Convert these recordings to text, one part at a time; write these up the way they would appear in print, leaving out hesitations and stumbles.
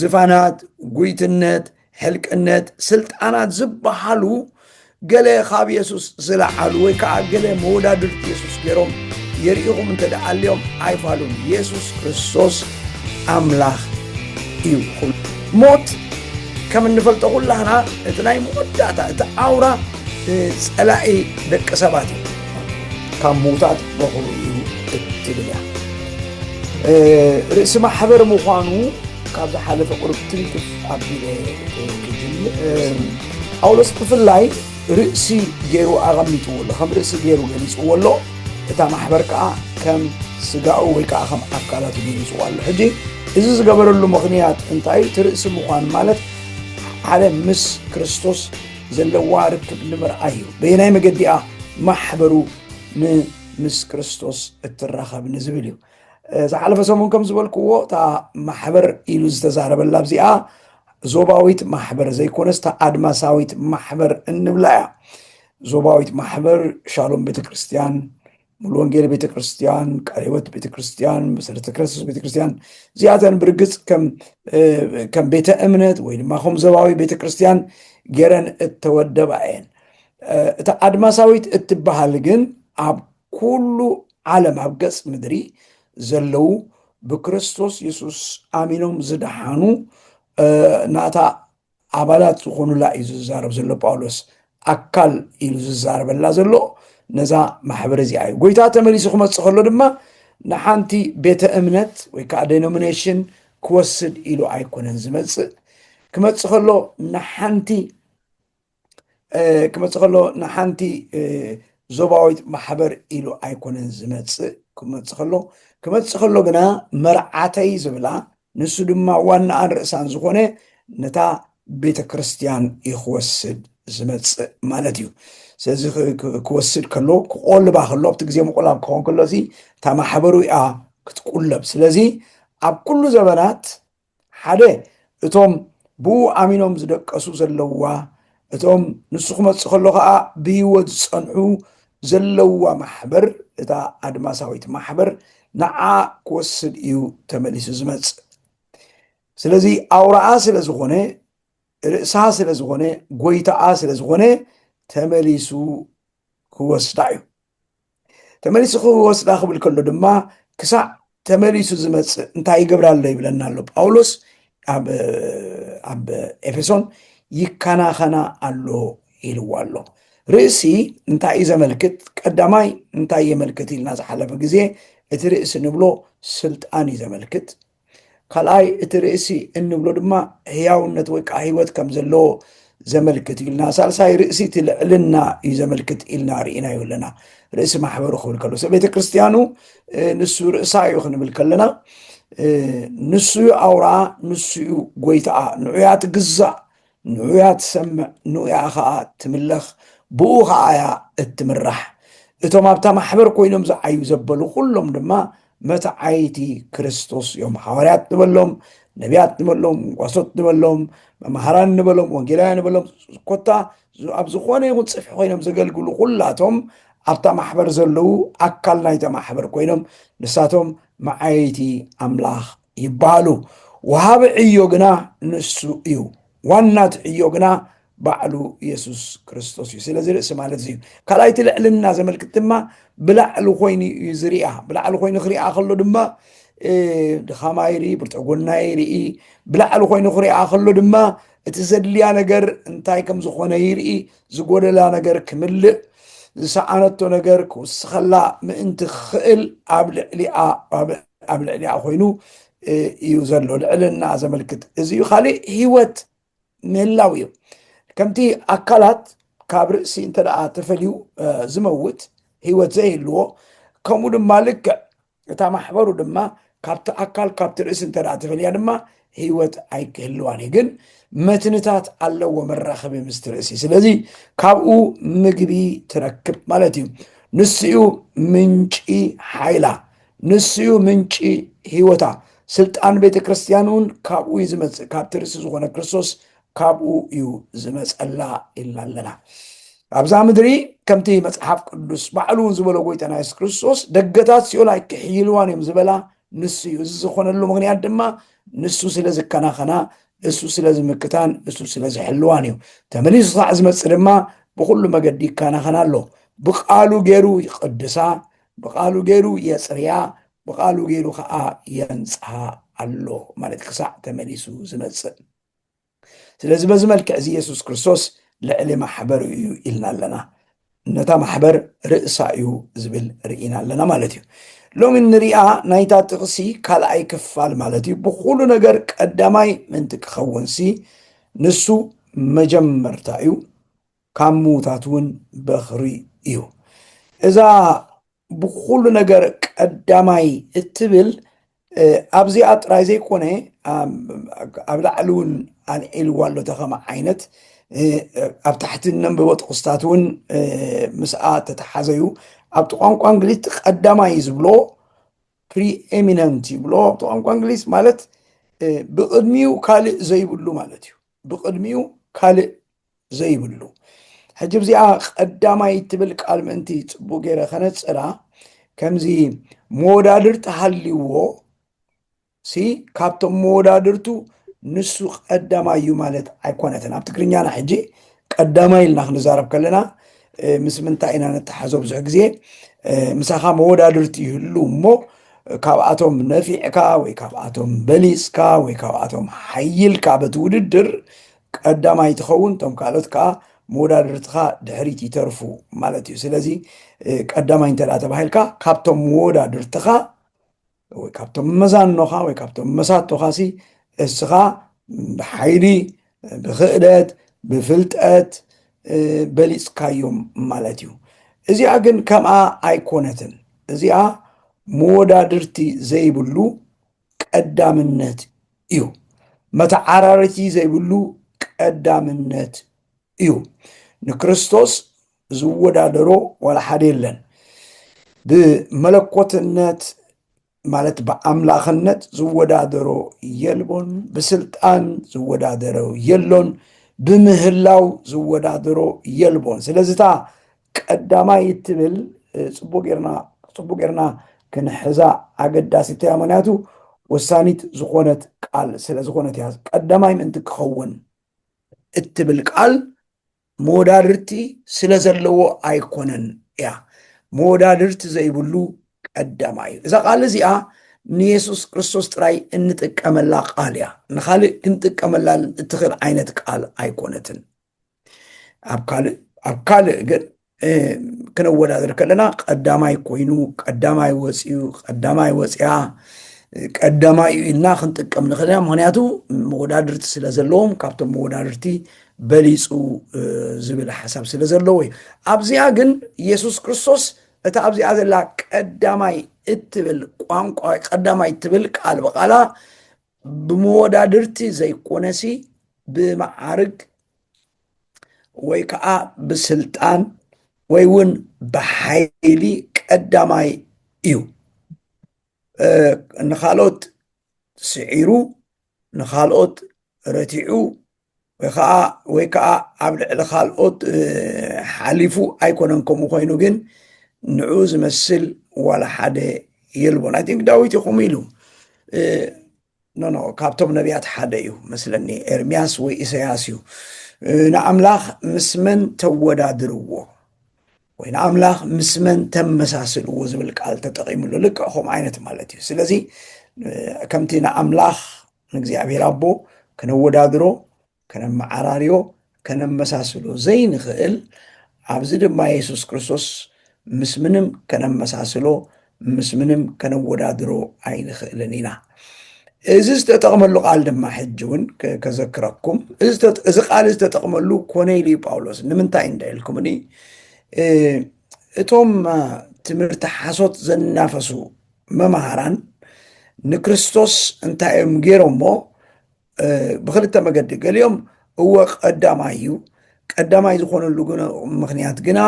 ዝፋናት ጉይትነት ሕልቅነት ስልጣናት ዝበሃሉ ገለ ካብ ኢየሱስ ዝለዓሉ ወይ ከዓ ገለ መወዳድርቲ ኢየሱስ ገይሮም የርኢኹም እንተደኣልዮም ኣይፋሉን። ኢየሱስ ክርስቶስ ኣምላኽ እዩ። ሞት ከም እንፈልጦ ኩላህና እቲ ናይ መወዳእታ እቲ ኣውራ ጸላኢ ደቂ ሰባት እዩ። ካብ ምውታት በኹሉ እዩ እትብል እያ። ርእሲ ማሕበር ምዃኑ ካብ ዝሓለፈ ቁርብ ትንክፍ ኣቢለ ክጅምር ጳውሎስ ብፍላይ ርእሲ ገይሩ ኣቐሚጥዎ ኣሎ፣ ከም ርእሲ ገይሩ ገሊፅዎ ኣሎ። እታ ማሕበር ከዓ ከም ስጋኡ ወይ ከዓ ከም ኣካላቱ ገሊፅዎ ኣሎ። ሕጂ እዚ ዝገበረሉ ምኽንያት እንታይ? እቲ ርእሲ ምዃኑ ማለት ሓደ ምስ ክርስቶስ ዘለዋ ርክብ ንምርኣይ እዩ። በየናይ መገዲኣ ማሕበሩ ምስ ክርስቶስ እትራኸብ ንዝብል እዩ። ዝሓለፈ ሰሙን ከም ዝበልክዎ እታ ማሕበር ኢሉ ዝተዛረበላ ብዚኣ ዞባዊት ማሕበር ዘይኮነስ እታ ኣድማሳዊት ማሕበር እንብላ እያ። ዞባዊት ማሕበር ሻሎም ቤተክርስትያን፣ ሙሉ ወንጌል ቤተክርስትያን፣ ቃልዮት ቤተክርስትያን፣ መሰረተ ክርስቶስ ቤተክርስትያን እዚኣተን ብርግፅ ከም ቤተ እምነት ወይ ድማ ከም ዞባዊ ቤተክርስትያን ገረን እተወደባ እየን። እታ ኣድማሳዊት እትበሃል ግን ኣብ ኩሉ ዓለም ኣብ ገጽ ምድሪ ዘለው ብክርስቶስ ኢየሱስ ኣሚኖም ዝደሓኑ ናታ ኣባላት ዝኾኑላ እዩ ዝዛረብ ዘሎ ጳውሎስ። ኣካል ኢሉ ዝዛረበላ ዘሎ ነዛ ማሕበር እዚኣ እዩ። ጎይታ ተመሊሱ ክመፅእ ከሎ ድማ ንሓንቲ ቤተ እምነት ወይ ከዓ ዴኖሚኔሽን ክወስድ ኢሉ ኣይኮነን ዝመፅእ። ክመፅእ ከሎ ዞባዊት ማሕበር ኢሉ ኣይኮነን ዝመፅእ። ክመፅእ ከሎ ግና መርዓተይ ዝብላ ንሱ ድማ ዋናኣን ርእሳን ዝኾነ ነታ ቤተ ክርስቲያን ይክወስድ ዝመፅእ ማለት እዩ። ስለዚ ክወስድ ከሎ ክቆልባ ከሎ ኣብቲ ግዜ ምቁላብ ክኾን ከሎ እዚ እታ ማሕበሩ እያ ክትቁለብ። ስለዚ ኣብ ኩሉ ዘበናት ሓደ እቶም ብኡ ኣሚኖም ዝደቀሱ ዘለዋ እቶም ንሱ ክመፅእ ከሎ ከዓ ብሂወት ዝፀንሑ ዘለዋ ማሕበር እታ ኣድማሳዊት ማሕበር ንዓ ክወስድ እዩ ተመሊሱ ዝመፅእ። ስለዚ ኣውራኣ ስለ ዝኾነ ርእሳ ስለ ዝኾነ ጎይታኣ ስለ ዝኾነ ተመሊሱ ክወስዳ እዩ። ተመሊሱ ክወስዳ ክብል ከሎ ድማ ክሳዕ ተመሊሱ ዝመፅእ እንታይ ይገብር ኣሎ ይብለና ኣሎ ጳውሎስ ኣብ ኤፌሶን ይከናኸና ኣሎ ኢልዎ ኣሎ። ርእሲ እንታይ እዩ ዘመልክት? ቀዳማይ እንታይ የመልክት ኢልና ዝሓለፈ ግዜ እቲ ርእሲ ንብሎ ስልጣን እዩ ዘመልክት። ካልኣይ እቲ ርእሲ እንብሎ ድማ ህያውነት ወይ ከዓ ሂወት ከም ዘለዎ ዘመልክት ኢልና። ሳልሳይ ርእሲ እቲ ልዕልና እዩ ዘመልክት ኢልና ርኢና ይብለና። ርእሲ ማሕበሩ ክብል ከሎ ሰብ ቤተ ክርስቲያኑ ንሱ ርእሳ እዩ ክንብል ከለና ንሱ ኣውራ፣ ንሱ ጎይታኣ፣ ንዑያ ትግዛእ፣ ንዑያ ትሰምዕ፣ ንዑያ ከዓ ትምለኽ፣ ብኡ ከዓ እያ እትምራሕ። እቶም ኣብታ ማሕበር ኮይኖም ዝዓዩ ዘበሉ ኩሎም ድማ መታዓይቲ ክርስቶስ እዮም። ሓዋርያት ንበሎም፣ ነቢያት ንበሎም፣ ቋሶት ንበሎም፣ መምሃራን ንበሎም፣ ወንጌላውያን ንበሎም፣ ኮታ ኣብ ዝኾነ ይኹን ፅፍሒ ኮይኖም ዘገልግሉ ኩላቶም ኣብታ ማሕበር ዘለው ኣካል ናይታ ማሕበር ኮይኖም ንሳቶም መዓይቲ ኣምላኽ ይበሃሉ። ወሃቢ ዕዮ ግና ንሱ እዩ። ዋናት ዕዮ ግና ባዕሉ ኢየሱስ ክርስቶስ እዩ። ስለዚ ርእሲ ማለት እዩ። ካልኣይቲ ልዕልና ዘመልክት ድማ ብላዕሊ ኮይኑ እዩ ዝርኣ። ብላዕሊ ኮይኑ ክርኣ ከሎ ድማ ድኻማ ይርኢ፣ ብርትዕጎና ይርኢ። ብላዕሊ ኮይኑ ክርኣ ከሎ ድማ እቲ ዘድልያ ነገር እንታይ ከም ዝኾነ ይርኢ። ዝጎደላ ነገር ክምልእ፣ ዝሰኣነቶ ነገር ክውስኸላ ምእንቲ ክኽእል ኣብ ልዕሊኣ ኮይኑ እዩ ዘሎ። ልዕልና ዘመልክት እዚ እዩ። ካሊእ ሂወት ምህላው እዩ። ከምቲ ኣካላት ካብ ርእሲ እንተደኣ ተፈልዩ ዝመውት ሂወት ዘይህልዎ ከምኡ ድማ ልክዕ እታ ማሕበሩ ድማ ካብቲ ኣካል ካብቲ ርእሲ እንተደኣ ተፈልያ ድማ ሂወት ኣይክህልዋን እዩ። ግን መትንታት ኣለዎ መራኸቢ ምስቲ ርእሲ። ስለዚ ካብኡ ምግቢ ትረክብ ማለት እዩ። ንስኡ ምንጪ ሓይላ፣ ንስኡ ምንጪ ሂወታ። ስልጣን ቤተ ክርስቲያን እውን ካብኡ እዩ ዝመፅእ። ካብቲ ርእሲ ዝኾነ ክርስቶስ ካብኡ እዩ ዝመፀላ ኢልና ኣለና። ኣብዛ ምድሪ ከምቲ መፅሓፍ ቅዱስ ባዕሉ ዝበሎ ጎይታና ኢየሱስ ክርስቶስ ደገታት ሲኦል ኣይክሕይልዋን እዮም ዝበላ ንሱ እዩ። እዚ ዝኾነሉ ምክንያት ድማ ንሱ ስለ ዝከናኸና እሱ ስለ ዝምክታን እሱ ስለ ዝሕልዋን እዩ። ተመሊሱ ከዓ ዝመፅእ ድማ ብኩሉ መገዲ ይከናኸና ኣሎ። ብቃሉ ገይሩ ይቅድሳ፣ ብቃሉ ገይሩ የፅርያ፣ ብቃሉ ገይሩ ከዓ የንፅሓ ኣሎ ማለት ክሳዕ ተመሊሱ ዝመፅእ። ስለዚ በዚ መልክዕ እዚ ኢየሱስ ክርስቶስ ልዕሊ ማሕበር እዩ ኢልና ኣለና። ነታ ማሕበር ርእሳ እዩ ዝብል ርኢና ኣለና ማለት እዩ። ሎሚ ንሪኣ ናይታ ጥቕሲ ካልኣይ ክፋል ማለት እዩ ብኩሉ ነገር ቀዳማይ ምንቲ ክኸውንሲ ንሱ መጀመርታ እዩ፣ ካብ ምዉታት እውን በኽሪ እዩ። እዛ ብኩሉ ነገር ቀዳማይ እትብል ኣብዚኣ ጥራይ ዘይኮነ ኣብ ላዕሊ እውን ኣልዒልዋ ኣሎ ተኸማ ዓይነት ኣብ ታሕቲ ነንብቦ ጥቕስታት እውን ምስኣ ተተሓዘዩ። ኣብቲ ቋንቋ እንግሊዝ ቀዳማይ ዝብሎ ፕሪኤሚነንት ይብሎ። ኣብቲ ቋንቋ እንግሊዝ ማለት ብቅድሚኡ ካልእ ዘይብሉ ማለት እዩ። ብቅድሚኡ ካልእ ዘይብሉ። ሕጂ ብዚኣ ቀዳማይ ትብል ቃል ምእንቲ ፅቡቅ ገይረ ከነፅራ ከምዚ መወዳድርቲ ሃልይዎ ካብቶም መወዳድርቱ ንሱ ቀዳማይ እዩ ማለት ኣይኮነትን። ኣብ ትግርኛና ሕጂ ቀዳማይ ኢልና ክንዛረብ ከለና ምስ ምንታይ ኢና ነተሓዞ? ብዙሕ ግዜ ምሳኻ መወዳድርቲ ይህሉ እሞ ካብኣቶም ነፊዕካ ወይ ካብኣቶም በሊፅካ ወይ ካብኣቶም ሓይልካ በቲ ውድድር ቀዳማይ ትኸውን፣ ቶም ካልኦት ከዓ መወዳድርትኻ ድሕሪት ይተርፉ ማለት እዩ። ስለዚ ቀዳማይ እንተዳ ተባሂልካ ካብቶም መወዳድርትኻ ወይ ካብቶም መዛኖኻ ወይ ካብቶም መሳቶኻ እስኻ ብሓይሊ ብክእለት ብፍልጠት በሊፅካዮም ማለት እዩ። እዚኣ ግን ከምኣ ኣይኮነትን። እዚኣ መወዳድርቲ ዘይብሉ ቀዳምነት እዩ። መተዓራርቲ ዘይብሉ ቀዳምነት እዩ። ንክርስቶስ ዝወዳደሮ ወላ ሓደ የለን። ብመለኮትነት ማለት ብኣምላኽነት ዝወዳደሮ የልቦን፣ ብስልጣን ዝወዳደሮ የሎን፣ ብምህላው ዝወዳደሮ የልቦን። ስለዚታ ቀዳማይ እትብል ፅቡቅ ጌርና ክንሕዛ ኣገዳሲት እያ። ምክንያቱ ወሳኒት ዝኾነት ቃል ስለ ዝኾነት እያ። ቀዳማይ ምእንቲ ክኸውን እትብል ቃል መወዳድርቲ ስለ ዘለዎ ኣይኮነን እያ። መወዳድርቲ ዘይብሉ ቀዳማይ እዩ። እዛ ቃል እዚኣ ንኢየሱስ ክርስቶስ ጥራይ እንጥቀመላ ቃል እያ። ንካልእ ክንጥቀመላ እትኽእል ዓይነት ቃል ኣይኮነትን። ኣብ ካልእ ግን ክነወዳድር ከለና ቀዳማይ ኮይኑ፣ ቀዳማይ ወፂኡ፣ ቀዳማይ ወፂያ፣ ቀዳማይ እዩ ኢልና ክንጥቀም ንኽእል ኢና። ምክንያቱ መወዳድርቲ ስለ ዘለዎም ካብቶም መወዳድርቲ በሊፁ ዝብል ሓሳብ ስለ ዘለዎ እዩ። ኣብዚኣ ግን ኢየሱስ ክርስቶስ እታ ኣብዚኣ ዘላ ቀዳማይ እትብል ቋንቋ ቀዳማይ እትብል ቃል በቃላ ብመወዳድርቲ ዘይኮነሲ ብማዓርግ ወይ ከዓ ብስልጣን ወይ እውን ብሓይሊ ቀዳማይ እዩ። ንካልኦት ስዒሩ ንካልኦት ረቲዑ ወይ ከዓ ኣብ ልዕሊ ካልኦት ሓሊፉ ኣይኮነን። ከምኡ ኮይኑ ግን ንዑ ዝመስል ዋላ ሓደ የልቦን። ኣይ ቲንክ ዳዊት ይኹም ኢሉ ካብቶም ነቢያት ሓደ እዩ መስለኒ፣ ኤርምያስ ወይ ኢሳያስ እዩ። ንኣምላኽ ምስ መን ተወዳድርዎ ወይ ንኣምላኽ ምስ መን ተመሳስልዎ ዝብል ቃል ተጠቂሙሉ ልክዕ ከምኡ ዓይነት ማለት እዩ። ስለዚ ከምቲ ንኣምላኽ ንእግዚኣብሔር ኣቦ ከነወዳድሮ ከነመዓራርዮ ከነመሳስሎ ዘይንኽእል ኣብዚ ድማ ኢየሱስ ክርስቶስ ምስ ምንም ከነመሳስሎ ምስ ምንም ከነወዳድሮ ኣይንኽእልን ኢና። እዚ ዝተጠቕመሉ ቃል ድማ ሕጂ እውን ከዘክረኩም እዚ ቃል ዝተጠቕመሉ ኮነይሉ ጳውሎስ ንምንታይ እንዳኢልኩምኒ እቶም ትምህርቲ ሓሶት ዘናፈሱ መምሃራን ንክርስቶስ እንታይ እዮም ገይሮሞ ብክልተ መገዲ ገሊኦም እወ ቀዳማይ እዩ። ቀዳማይ ዝኾነሉ ምክንያት ግና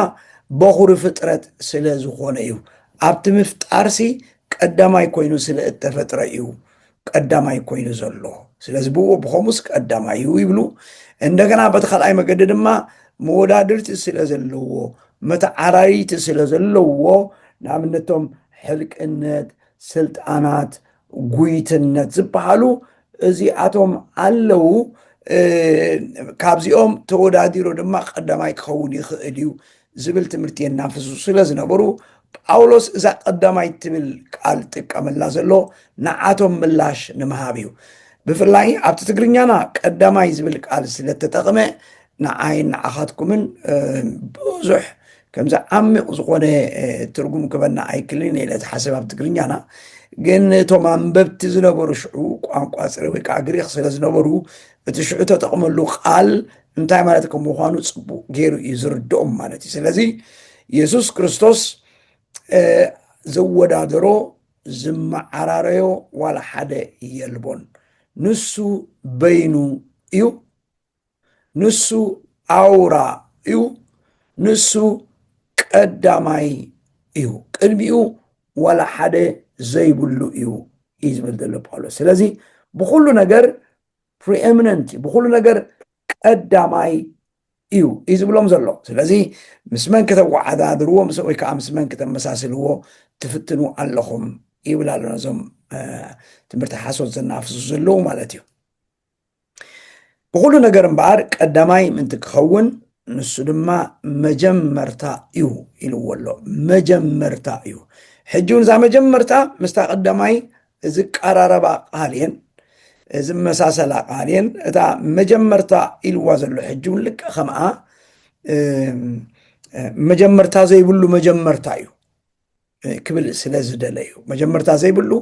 በኹሪ ፍጥረት ስለ ዝኾነ እዩ። ኣብቲ ምፍጣርሲ ቀዳማይ ኮይኑ ስለ እተፈጥረ እዩ ቀዳማይ ኮይኑ ዘሎ። ስለዚ ብዎ ብኸሙስ ቀዳማይ እዩ ይብሉ። እንደገና በቲ ካልኣይ መገዲ ድማ መወዳድርቲ ስለ ዘለዎ መተዓራሪቲ ስለ ዘለዎ ንኣብነቶም ሕልቅነት፣ ስልጣናት፣ ጉይትነት ዝበሃሉ እዚኣቶም ኣለው ካብዚኦም ተወዳዲሮ ድማ ቀዳማይ ክኸውን ይኽእል እዩ ዝብል ትምህርቲ የናፍሱ ስለ ዝነበሩ ጳውሎስ እዛ ቀዳማይ ትብል ቃል ጥቀመላ ዘሎ ንዓቶም ምላሽ ንምሃብ እዩ። ብፍላይ ኣብቲ ትግርኛና ቀዳማይ ዝብል ቃል ስለተጠቕመ ንዓይን ንዓኻትኩምን ብዙሕ ከምዚ ዓሚቕ ዝኾነ ትርጉም ክበና ኣይክልን ኢለ ዝሓስብ ኣብ ትግርኛና። ግን እቶም ኣንበብቲ ዝነበሩ ሽዑ ቋንቋ ፅረ ወይ ከዓ ግሪክ ስለ ዝነበሩ እቲ ሽዑ ተጠቕመሉ ቃል እንታይ ማለት ከም ምዃኑ ፅቡቅ ገይሩ እዩ ዝርድኦም ማለት እዩ። ስለዚ ኢየሱስ ክርስቶስ ዘወዳደሮ ዝመዓራረዮ ዋላ ሓደ የልቦን። ንሱ በይኑ እዩ፣ ንሱ ኣውራ እዩ፣ ንሱ ቀዳማይ እዩ፣ ቅድሚኡ ዋላ ሓደ ዘይብሉ እዩ ዝብል ዘሎ ጳውሎስ። ስለዚ ብኩሉ ነገር ፕሪኤሚነንት ብኩሉ ነገር ቀዳማይ እዩ ዝብሎም ዘሎ። ስለዚ ምስ መን ከተወዓዳድርዎ ወይ ከዓ ምስ መን ከተመሳስልዎ ትፍትኑ ኣለኹም ይብል ኣሎ ነዞም ትምህርቲ ሓሶት ዘናፍሱ ዘለዉ ማለት እዩ። ብኩሉ ነገር እምበኣር ቀዳማይ ምንቲ ክኸውን ንሱ ድማ መጀመርታ እዩ ኢልዎ ኣሎ። መጀመርታ እዩ። ሕጂ እውን እዛ መጀመርታ ምስታ ቀዳማይ ዝቀራረባ ቃል እየን፣ ዝመሳሰላ ቃል እየን። እታ መጀመርታ ኢልዋ ዘሎ ሕጂ እውን ልቀ ከምኣ መጀመርታ ዘይብሉ መጀመርታ እዩ ክብል ስለ ዝደለ እዩ። መጀመርታ ዘይብሉ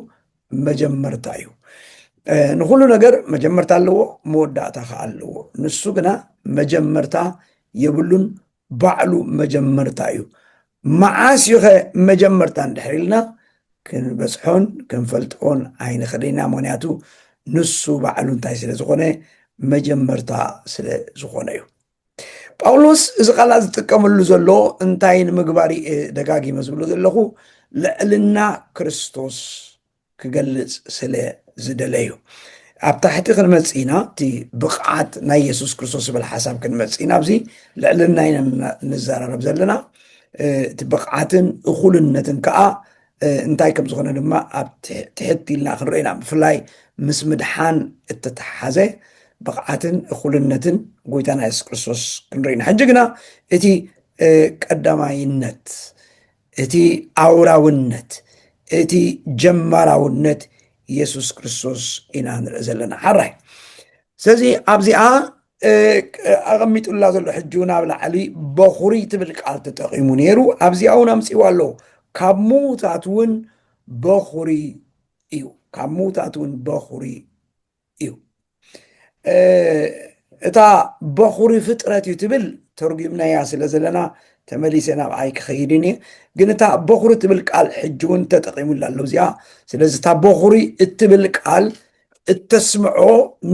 መጀመርታ እዩ። ንኩሉ ነገር መጀመርታ ኣለዎ፣ መወዳእታ ከዓ ኣለዎ። ንሱ ግና መጀመርታ የብሉን ባዕሉ መጀመርታ እዩ። መዓስ ዩኸ መጀመርታ እንድሕር ኢልና ክንበፅሖን ክንፈልጥዎን ኣይንኽእልና። ምክንያቱ ንሱ ባዕሉ እንታይ ስለ ዝኾነ መጀመርታ ስለ ዝኾነ እዩ። ጳውሎስ እዚ ቃላት ዝጥቀመሉ ዘሎ እንታይ ንምግባር ደጋጊመ ዝብሎ ዘለኹ ልዕልና ክርስቶስ ክገልጽ ስለ ዝደለ እዩ። ኣብ ታሕቲ ክንመጽእ ኢና እቲ ብቕዓት ናይ ኢየሱስ ክርስቶስ ዝብል ሓሳብ ክንመጽእ ኢና። ኣብዚ ልዕልና ኢና ንዘራረብ ዘለና። እቲ ብቕዓትን እኹልነትን ከዓ እንታይ ከም ዝኾነ ድማ ኣብ ትሕቲ ኢልና ክንርአና ብፍላይ ምስ ምድሓን እተተሓዘ ብቕዓትን እኹልነትን ጎይታና ኢየሱስ ክርስቶስ ክንርአና። ሕጂ ግና እቲ ቀዳማይነት፣ እቲ ኣውራውነት፣ እቲ ጀማራውነት ኢየሱስ ክርስቶስ ኢና ንርኢ ዘለና ሓራይ። ስለዚ ኣብዚኣ ኣቐሚጡላ ዘሎ ሕጂ እውን ኣብ ላዕሊ በኹሪ ትብል ቃል ተጠቂሙ ነይሩ። ኣብዚኣ እውን ኣምፂዋ ኣሎ ካብ ሙታት እውን በኹሪ እዩ። ካብ ሙታት እውን በኹሪ እዩ። እታ በኹሪ ፍጥረት እዩ ትብል ተርጉምናያ ስለ ዘለና ተመሊሰ ናብ ኣይ ክኸይድን እየ። ግን እታ በኹሪ ትብል ቃል ሕጂ እውን ተጠቂሙላ ኣሎ እዚኣ። ስለዚ እታ በኹሪ እትብል ቃል እተስምዖ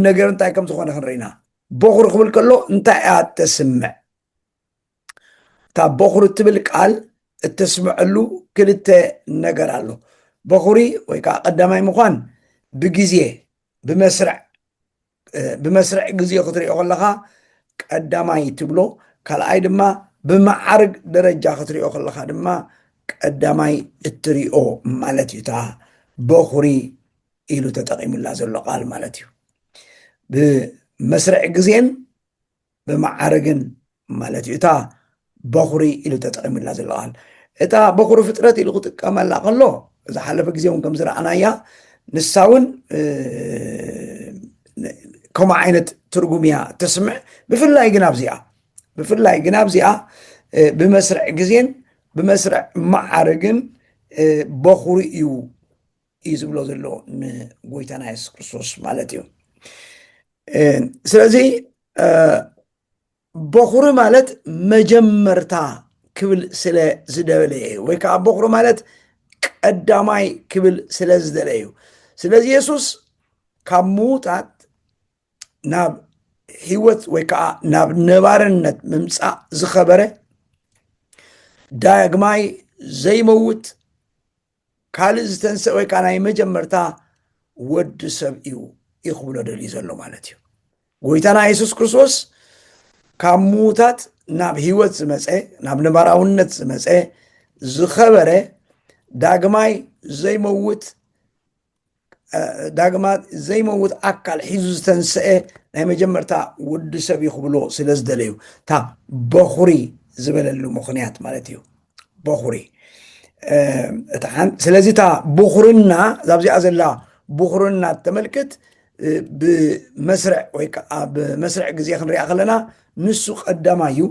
ነገር እንታይ ከም ዝኾነ ክንርኢና። በኹሪ ክብል ከሎ እንታይ እያ እተስምዕ? እታ በኹሪ እትብል ቃል እተስምዐሉ ክልተ ነገር ኣሎ። በኹሪ ወይ ከዓ ቀዳማይ ምኳን ብግዜ ብመስርዕ ግዜ ክትሪኦ ከለካ ቀዳማይ ትብሎ፣ ካልኣይ ድማ ብማዕርግ ደረጃ ክትሪኦ ከለካ ድማ ቀዳማይ እትሪኦ ማለት እዩ። እታ በኹሪ ኢሉ ተጠቂሙላ ዘሎ ቃል ማለት እዩ። ብመስርዕ ግዜን ብማዕርግን ማለት እዩ። እታ በኹሪ ኢሉ ተጠቂሙላ ዘሎ ቃል እታ በኹሪ ፍጥረት ኢሉ ክጥቀመላ ከሎ ዝሓለፈ ግዜ እውን ከም ዝረኣናያ ንሳ እውን ከምኡ ዓይነት ትርጉም እያ ተስምዕ። ብፍላይ ግን ኣብዚኣ ብመስርዕ ግዜን ብመስርዕ ማዕርግን በኹሪ እዩ ዝብሎ ዘሎ ንጎይታና ኢየሱስ ክርስቶስ ማለት እዩ። ስለዚ በኹሪ ማለት መጀመርታ ክብል ስለ ዝደለ እዩ፣ ወይ ከዓ በኹሪ ማለት ቀዳማይ ክብል ስለ ዝደለ እዩ። ስለዚ ኢየሱስ ካብ ሙታት ናብ ህይወት ወይ ከዓ ናብ ነባርነት ምምፃእ ዝኸበረ ዳግማይ ዘይመውት ካልእ ዝተንስእ ወይ ከዓ ናይ መጀመርታ ወዲ ሰብ እዩ ይኽብሎ ደልዩ ዘሎ ማለት እዩ። ጎይታና ኢየሱስ ክርስቶስ ካብ ሙታት ናብ ህይወት ዝመፀ ናብ ነባራውነት ዝመፀ ዝኸበረ ዳግማይ ዘይመውት ዳግማት ዘይመውት ኣካል ሒዙ ዝተንስአ ናይ መጀመርታ ወዲ ሰብ ይኽብሎ ስለ ዝደለዩ እታ በኹሪ ዝበለሉ ምኽንያት ማለት እዩ በኹሪ ስለዚ እታ ብኹርና ዛብዚኣ ዘላ ብኹርና ተመልክት ብመስርዕ ወይ ከዓ ብመስርዕ ግዜ ክንሪኣ ከለና ንሱ ቀዳማይ እዩ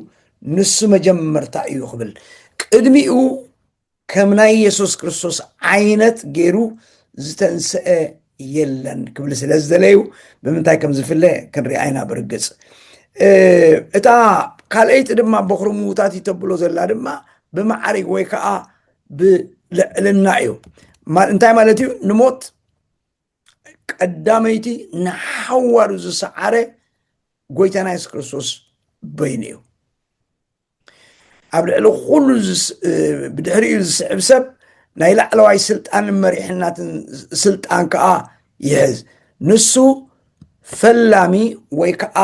ንሱ መጀመርታ እዩ ክብል ቅድሚኡ ከም ናይ ኢየሱስ ክርስቶስ ዓይነት ገይሩ ዝተንስአ የለን ክብል ስለ ዝደለዩ ብምንታይ ከም ዝፍለ ክንሪኣ ኢና ብርግፅ እታ ካልአይቲ ድማ በኹሪ ምዉታት ይተብሎ ዘላ ድማ ብማዕሪግ ወይ ከዓ ብልዕልና እዩ እንታይ ማለት እዩ ንሞት ቀዳመይቲ ንሓዋሩ ዝሰዓረ ጎይታና ኢየሱስ ክርስቶስ በይኑ እዩ ኣብ ልዕሊ ኩሉ ብድሕሪኡ ዝስዕብ ሰብ ናይ ላዕለዋይ ስልጣንን መሪሕነትን ስልጣን ከዓ ይሕዝ ንሱ ፈላሚ ወይ ከዓ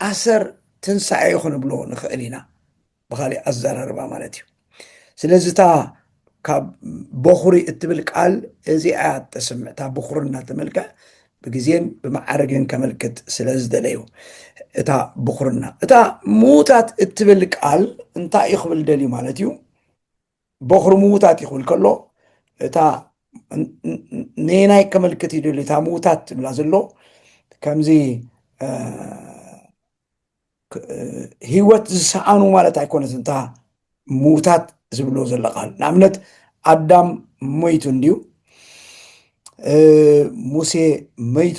ኣሰር ትንሳኤ ክንብሎ ንኽእል ኢና ብኻሊእ ኣዘራርባ ማለት እዩ ስለዚ እታ ካብ በኹሪ እትብል ቃል እዚኣ ተስምዕ እታ በኹሪ እናተመልክዕ ብግዜን ብማዕረግን ከመልክት ስለ ዝደለዩ እታ በኹርና እታ ምዉታት እትብል ቃል እንታይ ይኽብል ደልዩ ማለት እዩ በኹሪ ምዉታት ይኽብል ከሎ እታ ነናይ ከመልክት ይደልዩ እታ ምዉታት ትብላ ዘሎ ከምዚ ህይወት ዝሰኣኑ ማለት ኣይኮነት እንታ ምዉታት ዝብሎ ዘሎ ቃል ንኣብነት ኣዳም ሞይቱ እንድዩ ሙሴ መይቱ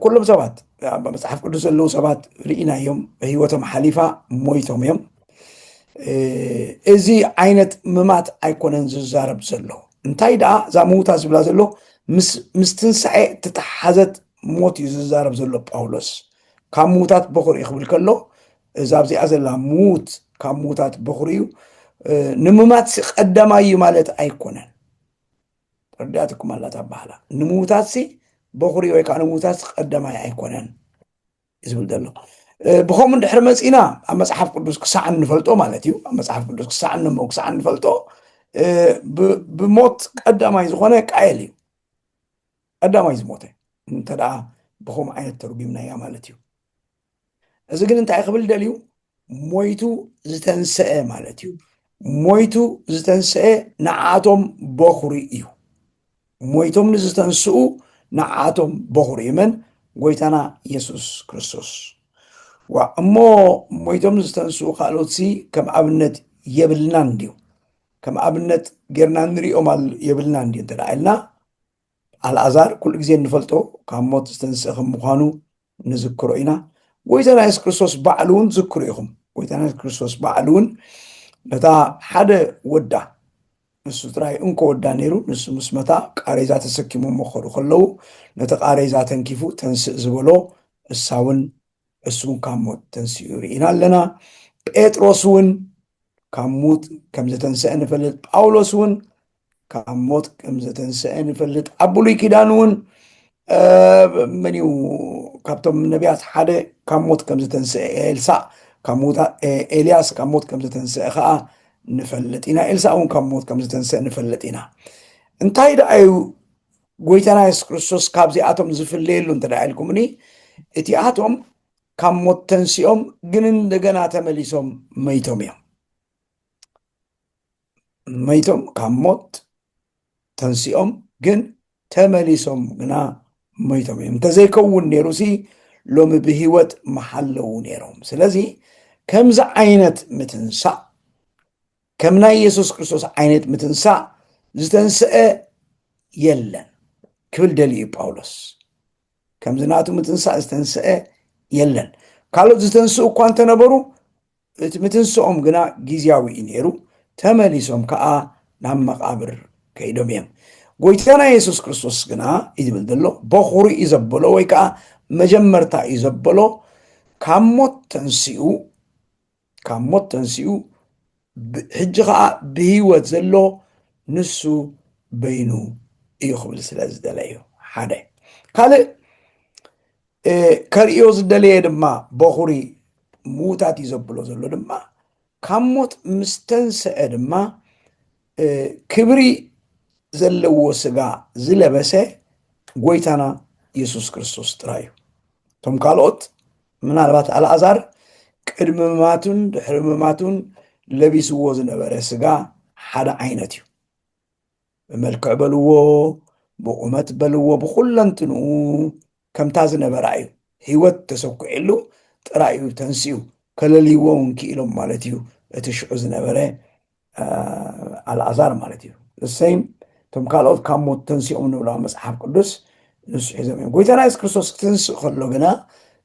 ኩሎም ሰባት መፅሓፍ ቅዱስ ዘለዉ ሰባት ርኢና እዮም ህይወቶም ሓሊፋ ሞይቶም እዮም እዚ ዓይነት ምማት ኣይኮነን ዝዛረብ ዘሎ እንታይ ደኣ እዛ ምዉታት ዝብላ ዘሎ ምስ ትንሳኤ ተተሓዘት ሞት እዩ ዝዛረብ ዘሎ ጳውሎስ ካብ ምዉታት በኹሪ ይኽብል ከሎ እዛ ኣብዚኣ ዘላ ምዉት ካብ ምዉታት በኹሪ እዩ ንምማት ቀዳማይ እዩ ማለት ኣይኮነን ረዳእትኩም ኣላታ ባህላ ንምዉታት በኹሪ ወይ ከዓ ንምዉታት ቀዳማይ ኣይኮነን ዝብል ዘሎ ብኸምኡ ድሕሪ መፂና ኣብ መፅሓፍ ቅዱስ ክሳዕ እንፈልጦ ማለት እዩ ኣብ መፅሓፍ ቅዱስ ክሳዕ እንፈልጦ ብሞት ቀዳማይ ዝኾነ ቃየል እዩ ቀዳማይ ዝሞተ እንተደኣ ብኸምኡ ዓይነት ተርጉምናያ ማለት እዩ እዚ ግን እንታይ ክብል ደልዩ ሞይቱ ዝተንስአ ማለት እዩ ሞይቱ ዝተንስአ ንዓቶም በኹሪ እዩ ሞይቶም ንዝተንስኡ ንዓቶም በኹሪ መን ጎይታና ኢየሱስ ክርስቶስ እሞ ሞይቶም ዝተንስኡ ካልኦት ከም ኣብነት የብልናን እንድዩ ከም ኣብነት ጌርና ንሪኦም የብልና እንድዩ እንተደኣ ኢልና ኣልዓዛር ኩሉ ግዜ እንፈልጦ ካብ ሞት ዝተንስአ ከም ምዃኑ ንዝክሮ ኢና ጎይታና ኢየሱስ ክርስቶስ ባዕሉ እውን ዝክሩ ኢኹም ጎይታና ኢየሱስ ክርስቶስ ባዕሉ እውን ነታ ሓደ ወዳ ንሱ ጥራይ እንኮ ወዳ ነይሩ ንሱ ምስ መታ ቃሬዛ ተሰኪሞም መኸዱ ከለዉ ነቲ ቃሬዛ ተንኪፉ ተንስእ ዝበሎ እሳውን እሱን ካብ ሞት ተንስኡ ርኢና ኣለና ጴጥሮስ እውን ካብ ሞት ከም ዝተንስአ ንፈልጥ ጳውሎስ እውን ካብ ሞት ከም ዝተንስአ ንፈልጥ ኣብ ብሉይ ኪዳን እውን መን እዩ ካብቶም ነቢያት ሓደ ካብ ሞት ከም ዝተንስአ ኤልሳዕ ካብ ሞት ኤልያስ ካብ ሞት ከም ዝተንስአ ከዓ ንፈልጥ ኢና ኤልሳዕ እውን ካብ ሞት ከም ዝተንስአ ንፈልጥ ኢና እንታይ ደኣ እዩ ጎይታና ኢየሱስ ክርስቶስ ካብዚኣቶም ዝፍለየሉ እንተደኣ ኢልኩምኒ እቲኣቶም ካብ ሞት ተንሲኦም ግን እንደገና ተመሊሶም መይቶም እዮም መይቶም ካብ ሞት ተንሲኦም ግን ተመሊሶም ግና መይቶም እዮም እንተዘይከውን ነይሩ ሎሚ ብሂወት መሓለዉ ነይሮም ስለዚ ከምዚ ዓይነት ምትንሳእ ከም ናይ ኢየሱስ ክርስቶስ ዓይነት ምትንሳእ ዝተንስአ የለን ክብል ደልዩ ጳውሎስ ከምዚ ናቱ ምትንሳእ ዝተንስአ የለን ካልኦት ዝተንስኡ እኳ እንተነበሩ እቲ ምትንስኦም ግና ጊዜያዊ እዩ ነይሩ ተመሊሶም ከዓ ናብ መቃብር ከይዶም እዮም ጎይታና ኢየሱስ ክርስቶስ ግና ይብል ዘሎ በኹሪ እዩ ዘበሎ ወይ ከዓ መጀመርታ እዩ ዘበሎ ካብ ሞት ተንሲኡ ሕጂ ከዓ ብሂወት ዘሎ ንሱ በይኑ እዩ ክብል ስለ ዝደለዩ ሓደ ካልእ ከርእዮ ዝደለየ ድማ በኹሪ ምዉታት እዩ ዘብሎ ዘሎ ድማ ካብ ሞት ምስ ተንስአ ድማ ክብሪ ዘለዎ ስጋ ዝለበሰ ጎይታና ኢየሱስ ክርስቶስ ጥራይ እዩ። እቶም ካልኦት ምናልባት አልዓዛር ቅድሚ ምማቱን ድሕሪ ምማቱን ለቢስዎ ዝነበረ ስጋ ሓደ ዓይነት እዩ። ብመልክዕ በልዎ ብቁመት በልዎ ብኩለንትንኡ ከምታ ዝነበራ እዩ። ሂወት ተሰኩዒሉ ጥራይ እዩ ተንስኡ ከለልይዎ እውን ክኢሎም ማለት እዩ እቲ ሽዑ ዝነበረ አልዓዛር ማለት እዩ። እሰይም እቶም ካልኦት ካብ ሞት ተንሲኦም ንብሎ መፅሓፍ ቅዱስ ንሱ ሒዞም እዮም። ጎይታና ኢየሱስ ክርስቶስ ክትንስእ ከሎ ግና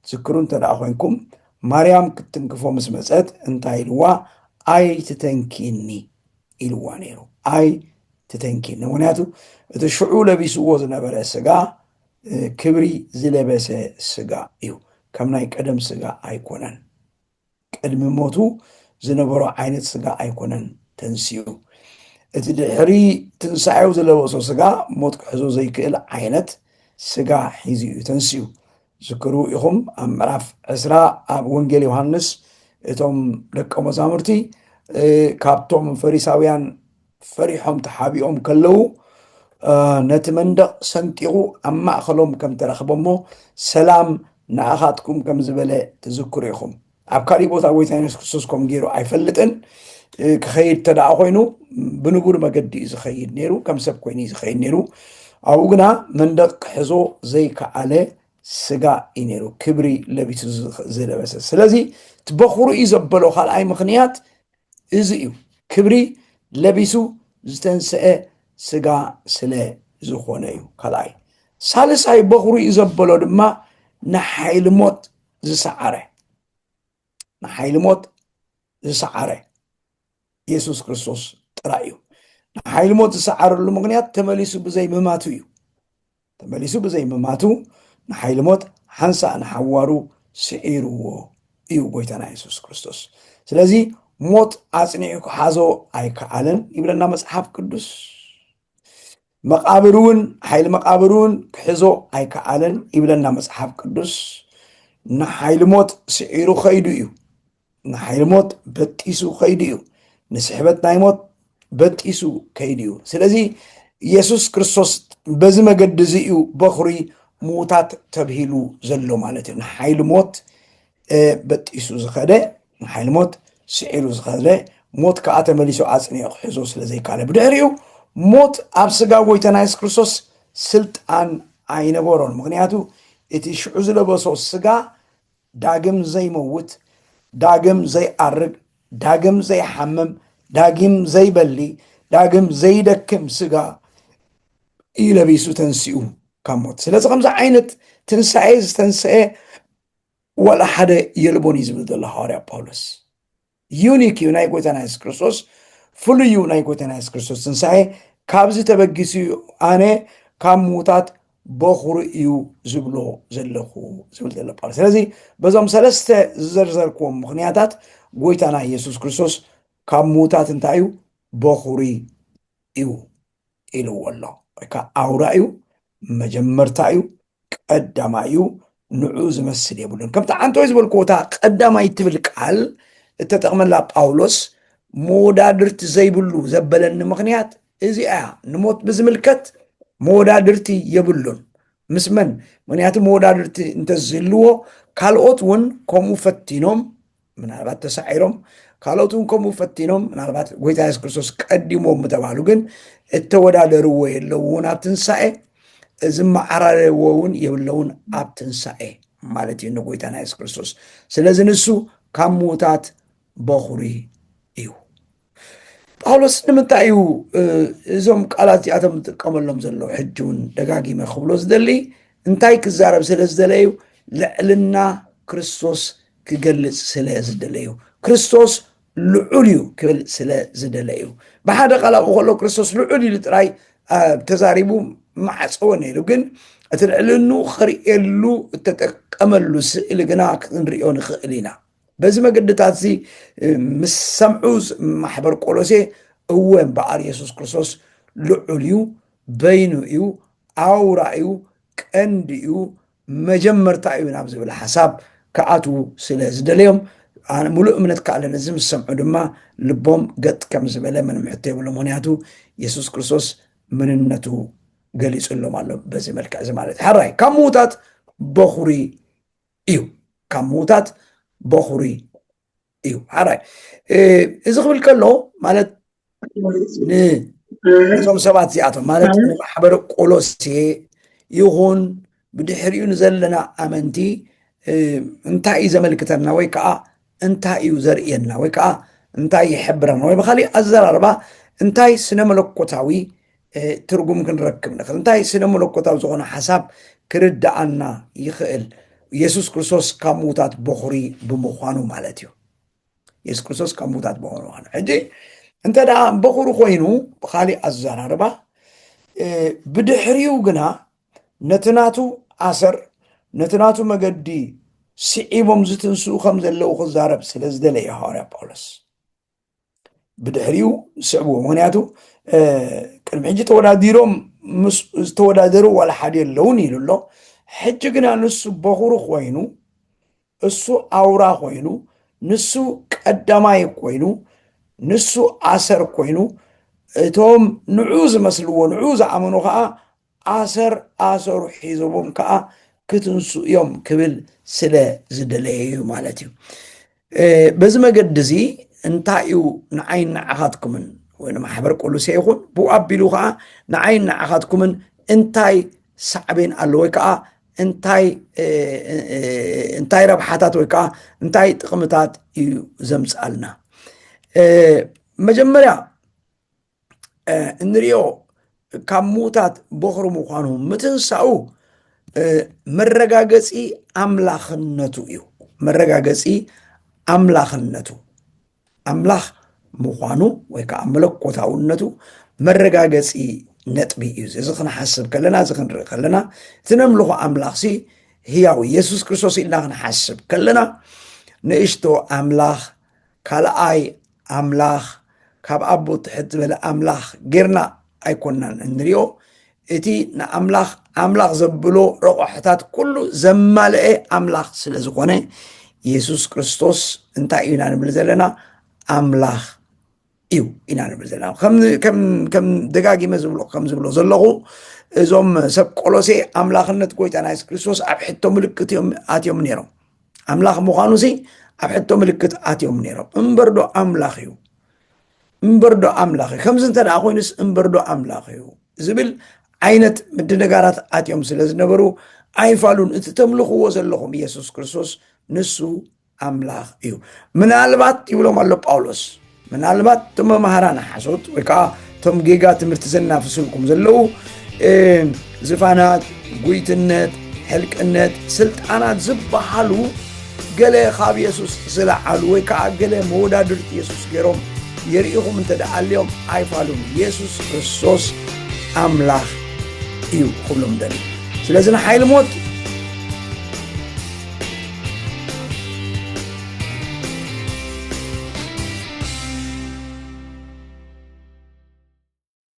ዝክሩ እንተደኣ ኮይንኩም ማርያም ክትንክፎ ምስ መፀት እንታይ ኢልዋ? ኣይትተንኪኒ ኢልዋ ነይሩ። ኣይትተንኪኒ ምክንያቱ እቲ ሽዑ ለቢስዎ ዝነበረ ስጋ ክብሪ ዝለበሰ ስጋ እዩ። ከም ናይ ቀደም ስጋ ኣይኮነን። ቅድሚ ሞቱ ዝነበሮ ዓይነት ስጋ ኣይኮነን ተንስኡ። እቲ ድሕሪ ትንሳኤው ዝለበሶ ስጋ ሞት ክሕዞ ዘይክእል ዓይነት ስጋ ሒዙ እዩ ተንስኡ። ዝክሩ ኢኹም ኣብ ምዕራፍ 20 ኣብ ወንጌል ዮሃንስ እቶም ደቀ መዛሙርቲ ካብቶም ፈሪሳውያን ፈሪሖም ተሓቢኦም ከለዉ ነቲ መንደቕ ሰንጢቑ ኣብ ማእኸሎም ከም ተረኽቦሞ ሰላም ንኣኻትኩም ከም ዝበለ ትዝክሩ ኢኹም። ኣብ ካሊእ ቦታ ጎይታ ኢየሱስ ክርስቶስ ከም ገይሩ ኣይፈልጥን። ክኸይድ ተደኣ ኮይኑ ብንጉር መገዲ እዩ ዝኸይድ ነይሩ፣ ከም ሰብ ኮይኑ እዩ ዝኸይድ ነይሩ። ኣብኡ ግና መንደቕ ክሕዞ ዘይከኣለ ስጋ እዩ ነይሩ፣ ክብሪ ለቢሱ ዝለበሰ። ስለዚ ትበኽሩ እዩ ዘበሎ ካልኣይ ምክንያት እዚ እዩ፣ ክብሪ ለቢሱ ዝተንስአ ስጋ ስለ ዝኾነ እዩ። ካልኣይ ሳልሳይ በኽሩ እዩ ዘበሎ ድማ ንሓይሊ ሞት ዝሰዓረ ንሓይሊ ሞት ዝሰዓረ ኢየሱስ ክርስቶስ ጥራይ እዩ። ንሓይሊ ሞት ዝሰዓረሉ ምክንያት ተመሊሱ ብዘይ ምማቱ እዩ። ተመሊሱ ብዘይ ምማቱ ንሓይሊ ሞት ሓንሳእ ንሓዋሩ ስዒርዎ እዩ ጎይታና ኢየሱስ ክርስቶስ። ስለዚ ሞት ኣጽኒዑ ክሓዞ ኣይከኣለን ይብለና መጽሓፍ ቅዱስ። መቃብር እውን ሓይሊ መቃብር እውን ክሕዞ ኣይከኣለን ይብለና መጽሓፍ ቅዱስ። ንሓይሊ ሞት ስዒሩ ኸይዱ እዩ። ንሓይሊ ሞት በጢሱ ኸይዱ እዩ። ንስሕበት ናይ ሞት በጢሱ ከይዱ እዩ። ስለዚ ኢየሱስ ክርስቶስ በዚ መገዲ እዚ እዩ በኽሪ ሙታት ተብሂሉ ዘሎ ማለት እዩ። ንሓይሊ ሞት በጢሱ ዝኸደ፣ ንሓይሊ ሞት ስዒሩ ዝኸደ፣ ሞት ከዓ ተመሊሱ ኣጽኒዑ ክሕዞ ስለ ዘይካለ ብድሕሪኡ ሞት ኣብ ስጋ ጎይታና ኢየሱስ ክርስቶስ ስልጣን ኣይነበሮን። ምክንያቱ እቲ ሽዑ ዝለበሶ ስጋ ዳግም ዘይመውት፣ ዳግም ዘይኣርግ፣ ዳግም ዘይሓምም፣ ዳግም ዘይበሊ፣ ዳግም ዘይደክም ስጋ ይለቢሱ ተንስኡ ካብ ሞት። ስለዚ ከምዚ ዓይነት ትንሳኤ ዝተንስአ ወላ ሓደ የልቦን እዩ ዝብል ዘሎ ሐዋርያ ጳውሎስ። ዩኒክ እዩ ናይ ጎይታና ኢየሱስ ክርስቶስ፣ ፍሉይ እዩ ናይ ጎይታና ኢየሱስ ክርስቶስ ትንሳኤ። ካብዚ ተበጊሱ ኣነ ካብ ሙታት በኽሩ እዩ ዝብሎ ዘለኹ ዝብል ዘሎ ጳውሎስ። ስለዚ በዞም ሰለስተ ዝዘርዘርክዎም ምክንያታት ጎይታና ኢየሱስ ክርስቶስ ካብ ሙታት እንታይ እዩ? በኹሪ እዩ ኢልዎ ኣሎ። ወይከዓ ኣውራ እዩ፣ መጀመርታ እዩ፣ ቀዳማይ እዩ፣ ንዑ ዝመስል የብሉን። ከምቲ ዓንቶይ ዝበልክዎታ ቀዳማይ ትብል ቃል እተጠቕመላ ጳውሎስ መወዳድርቲ ዘይብሉ ዘበለኒ ምክንያት እዚኣ ንሞት ብዝምልከት መወዳድርቲ የብሉን። ምስ መን? ምክንያቱ መወዳድርቲ እንተዝህልዎ ካልኦት እውን ከምኡ ፈቲኖም ምናልባት ተሳዒሮም፣ ካልኦት እውን ከምኡ ፈቲኖም ምናልባት ጎይታ ኢየሱስ ክርስቶስ ቀዲሞም ምተባሃሉ ግን እተወዳደርዎ የለውን ኣብ ትንሳኤ፣ ዝመዓራረዎ እውን የብለውን ኣብ ትንሳኤ ማለት እዩ ንጎይታና ኢየሱስ ክርስቶስ። ስለዚ ንሱ ካብ ሙታት በኹሪ እዩ። ጳውሎስ ንምንታይ እዩ እዞም ቃላት እዚኣቶም ዝጥቀመሎም ዘሎ ሕጂ እውን ደጋጊመ ክብሎ ዝደሊ? እንታይ ክዛረብ ስለ ዝደለዩ? ልዕልና ክርስቶስ ክገልጽ ስለ ዝደለዩ፣ ክርስቶስ ልዑል እዩ ክብል ስለ ዝደለዩ። ብሓደ ቃል ኣብኡ ከሎ ክርስቶስ ልዑል ኢሉ ጥራይ ተዛሪቡ ማዕፀወ ነይሩ። ግን እቲ ልዕልኑ ክርኤሉ እተጠቀመሉ ስእሊ ግና ክንሪኦ ንኽእል ኢና። በዚ መገድታት እዚ ምስ ሰምዑ ማሕበር ቆሎሴ እወ እምበኣር ኢየሱስ ክርስቶስ ልዑል እዩ፣ በይኑ እዩ፣ ኣውራ እዩ፣ ቀንዲ እዩ፣ መጀመርታ እዩ ናብ ዝብል ሓሳብ ከኣትዉ ስለ ዝደለዮም ሙሉእ እምነት ከኣለን እዚ ምስ ሰምዑ ድማ ልቦም ገጥ ከም ዝበለ ምንም ሕቶ የብሎ። ምክንያቱ ኢየሱስ ክርስቶስ ምንነቱ ገሊጹሎም ኣሎ በዚ መልክዕ እዚ ማለት ሓራይ ካብ ምዉታት በኹሪ እዩ ካብ ምዉታት በኹሪ እዩ ሓራይ እዚ ክብል ከሎ ማለት ነዞም ሰባት እዚኣቶም ማለት ንማሕበረ ቆሎሴ ይኹን ብድሕሪኡ ንዘለና ኣመንቲ እንታይ እዩ ዘመልክተና ወይ ከዓ እንታይ እዩ ዘርእየና ወይ ከዓ እንታይ ይሕብረና ወይ ብኻሊእ ኣዘራርባ እንታይ ስነ መለኮታዊ ትርጉም ክንረክብ ንኽእል እንታይ ስነ መለኮታዊ ዝኾነ ሓሳብ ክርዳኣና ይኽእል ኢየሱስ ክርስቶስ ካብ ምዉታት በኹሪ ብምዃኑ ማለት እዩ ኢየሱስ ክርስቶስ ካብ ምዉታት በኹሪ ብምዃኑ ሕጂ እንተ ደኣ በኹሪ ኮይኑ ብኻሊእ ኣዘራርባ ብድሕሪኡ ግና ነትናቱ ዓሰር ነትናቱ መገዲ ስዒቦም ዝትንስኡ ከም ዘለዉ ክዛረብ ስለ ዝደለየ ሐዋርያ ጳውሎስ ብድሕሪኡ ስዕብዎ ምክንያቱ ቅድሚ ሕጂ ተወዳዲሮም ዝተወዳደሩ ዋላ ሓደ የለውን ኢሉ ኣሎ ሕጂ ግና ንሱ በኹሪ ኮይኑ እሱ ኣውራ ኮይኑ ንሱ ቀዳማይ ኮይኑ ንሱ ዓሰር ኮይኑ እቶም ንዑ ዝመስልዎ ንዑ ዝኣመኑ ከዓ ዓሰር ኣሰሩ ሒዞቦም ከዓ ክትንሱ እዮም ክብል ስለ ዝደለየ ማለት እዩ በዚ መገዲ እዚ እንታይ እዩ ንዓይን ንዓኻትኩምን ወይ ማሕበር ቆሎሴ ይኹን ብኡ ኣቢሉ ከዓ ንዓይን ንዓኻትኩምን እንታይ ሳዕቤን ኣሎ ወይ ከዓ እንታይ ረብሓታት ወይ ከዓ እንታይ ጥቕምታት እዩ ዘምፅኣልና መጀመርያ እንሪኦ ካብ ምዉታት በኹሪ ምዃኑ ምትንሳኡ መረጋገፂ ኣምላኽነቱ እዩ መረጋገፂ ኣምላኽነቱ ኣምላኽ ምዃኑ ወይ ከዓ መለኮታውነቱ መረጋገፂ ነጥቢ እዩ እዚ ክንሓስብ ከለና እዚ ክንርኢ ከለና እቲ ነምልኾ ኣምላኽ ህያው ኢየሱስ ክርስቶስ ኢልና ክንሓስብ ከለና ንእሽቶ ኣምላኽ ካልኣይ ኣምላኽ ካብ ኣቦ ትሕት ዝበለ ኣምላኽ ጌርና ኣይኮናን እንሪኦ እቲ ንኣምላኽ ኣምላኽ ዘብሎ ረቑሕታት ኩሉ ዘማልአ ኣምላኽ ስለ ዝኾነ ኢየሱስ ክርስቶስ እንታይ እዩ ኢና ንብል ዘለና ኣምላኽ እዩ ኢና ንብል ዘለና ከም ደጋጊመ ዝብሎ ከም ዝብሎ ዘለኹ እዞም ሰብ ቆሎሴ ኣምላኽነት ጎይታና ኢየሱስ ክርስቶስ ኣብ ሕቶ ምልክት ኣትዮም ነይሮም ኣምላኽ ምዃኑ ኣብ ሕቶ ምልክት ኣትዮም ነይሮም እምበርዶ ኣምላኽ እዩ እምበርዶ ኣምላኽ እዩ ከምዚ እንተ ደኣ ኮይኑስ እምበርዶ ኣምላኽ እዩ ዝብል ዓይነት ምድንጋራት ኣትዮም ስለ ዝነበሩ ኣይፋሉን እቲ ተምልኽዎ ዘለኹም ኢየሱስ ክርስቶስ ንሱ ኣምላኽ እዩ ምናልባት ይብሎም ኣሎ ጳውሎስ ምናልባት እቶም መምሃራን ሓሶት ወይ ከዓ እቶም ጌጋ ትምህርቲ ዘናፍስልኩም ዘለዉ ዝፋናት ጉይትነት ሕልቅነት ስልጣናት ዝበሃሉ ገለ ካብ ኢየሱስ ዝለዓሉ ወይ ከዓ ገለ መወዳድርቲ ኢየሱስ ገይሮም የርኢኹም እንተ ደኣ ኣልዮም ኣይፋሉን ኢየሱስ ክርስቶስ ኣምላኽ እዩ ክብሎም ደልዩ ስለዚ ንሓይሊ ሞት